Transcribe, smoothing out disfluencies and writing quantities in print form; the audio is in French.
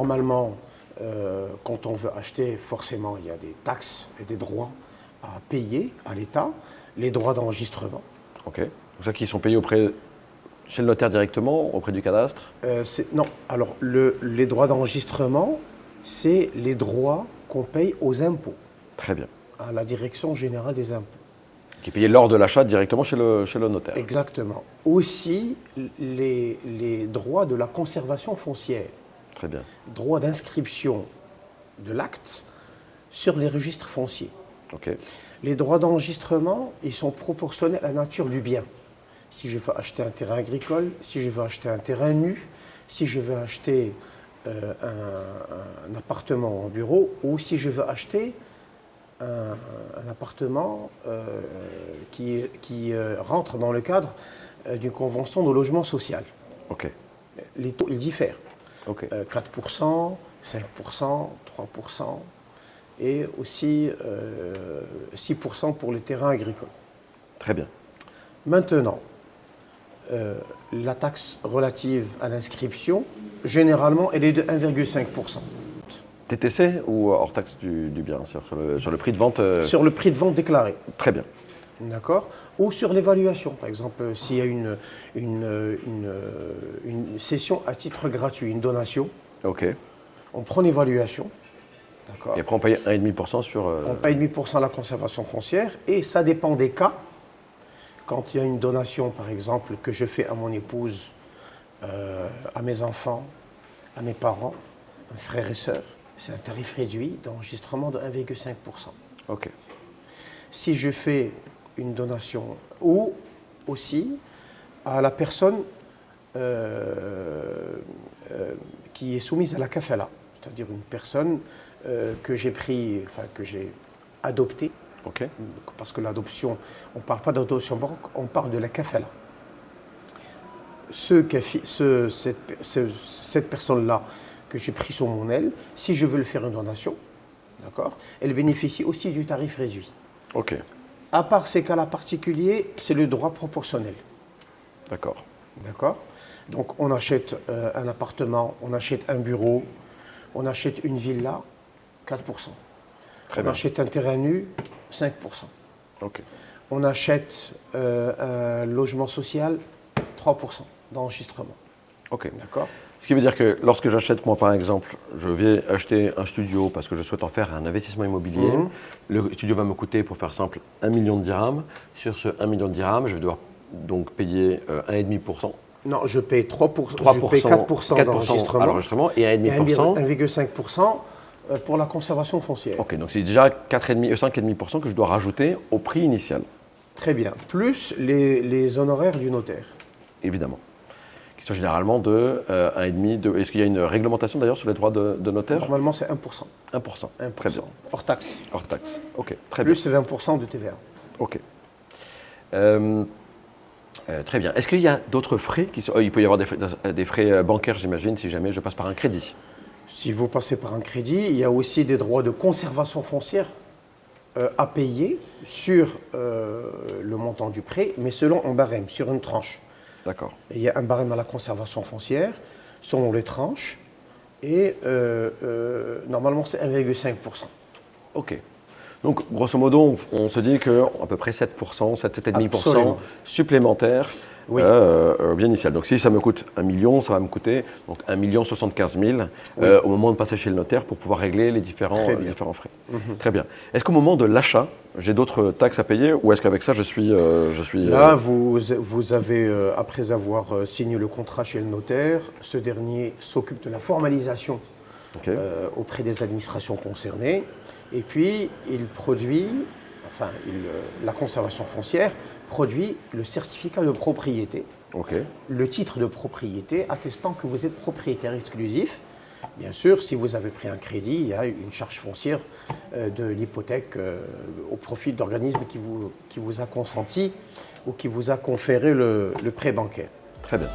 normalement, quand on veut acheter, forcément, il y a des taxes et des droits à payer à l'État, les droits d'enregistrement. Ok. Donc ça qui sont payés chez le notaire directement, auprès du cadastre? Non, alors les droits d'enregistrement, c'est les droits qu'on paye aux impôts, Très bien. à la Direction générale des impôts. Qui est payé lors de l'achat directement chez le notaire. Exactement. Aussi, les droits de la conservation foncière, Très bien. droits d'inscription de l'acte sur les registres fonciers. Ok. Les droits d'enregistrement, ils sont proportionnels à la nature du bien. Si je veux acheter un terrain agricole, si je veux acheter un terrain nu, si je veux acheter un appartement en bureau, ou si je veux acheter un appartement qui rentre dans le cadre d'une convention de logement social. Ok. Les taux, ils diffèrent. Ok. 4%, 5%, 3% et aussi 6% pour les terrains agricoles. Très bien. Maintenant, la taxe relative à l'inscription, généralement, elle est de 1,5%. TTC ou hors taxe du bien, sur le prix de vente Sur le prix de vente déclaré. Très bien. D'accord. Ou sur l'évaluation. Par exemple, s'il y a une cession à titre gratuit, une donation, Ok. on prend l'évaluation. D'accord. Et après on paye 1,5% sur... On paye 1,5% à la conservation foncière et ça dépend des cas. Quand il y a une donation, par exemple, que je fais à mon épouse, à mes enfants, à mes parents, à mes frères et sœurs, c'est un tarif réduit d'enregistrement de 1,5%. Ok. Si je fais une donation ou aussi à la personne qui est soumise à la kafala, c'est-à-dire une personne que j'ai adoptée. Ok. Parce que l'adoption, on ne parle pas d'adoption baroque, on parle de la kafala. Cette personne-là que j'ai pris sous mon aile, si je veux le faire une donation, d'accord, elle bénéficie aussi du tarif réduit. Ok. À part ces cas-là particuliers, c'est le droit proportionnel. D'accord. D'accord. Donc on achète un appartement, on achète un bureau, on achète une villa, 4%. Très On bien. achète un terrain nu, 5%. Ok. On achète un logement social, 3% d'enregistrement. Ok. D'accord. Ce qui veut dire que lorsque j'achète, moi par exemple, je vais acheter un studio parce que je souhaite en faire un investissement immobilier. Mhm. Le studio va me coûter, pour faire simple, 1 million de dirhams. Sur ce 1 million de dirhams, je vais devoir donc payer 1,5%. Non, je paye 3%, 3%, je paye 4%, 4% d'enregistrement à l'enregistrement et et 1,5%. 1,5% pour la conservation foncière. Ok, donc c'est déjà 5,5% que je dois rajouter au prix initial, Très bien. Plus les honoraires du notaire. évidemment. Qui sont généralement de 1,5%. Est-ce qu'il y a une réglementation d'ailleurs sur les droits de notaire? Normalement, c'est 1%. 1%. 1%. Très bien. Hors taxe. Hors taxe. Ok, très bien. Plus 20% de TVA. Ok. Très bien. Est-ce qu'il y a d'autres frais il peut y avoir des frais bancaires, j'imagine, si jamais je passe par un crédit. Si vous passez par un crédit, il y a aussi des droits de conservation foncière à payer sur le montant du prêt, mais selon un barème, sur une tranche. D'accord. Et il y a un barème à la conservation foncière, selon les tranches, et normalement c'est 1,5%. Ok. Donc, grosso modo, on se dit qu'à peu près 7%, 7,5% Absolument. supplémentaires, Oui. bien initial. Donc, si ça me coûte 1 million, ça va me coûter donc 1 75 000 Oui. au moment de passer chez le notaire pour pouvoir régler les différents frais. Mhm. Très bien. Est-ce qu'au moment de l'achat, j'ai d'autres taxes à payer ou est-ce qu'avec ça, je suis Là, vous avez, après avoir signé le contrat chez le notaire, ce dernier s'occupe de la formalisation Ok. auprès des administrations concernées. Et puis, la conservation foncière produit le certificat de propriété, Ok. le titre de propriété attestant que vous êtes propriétaire exclusif. Bien sûr, si vous avez pris un crédit, il y a une charge foncière de l'hypothèque au profit de l'organisme qui vous a consenti ou qui vous a conféré le prêt bancaire. Très bien.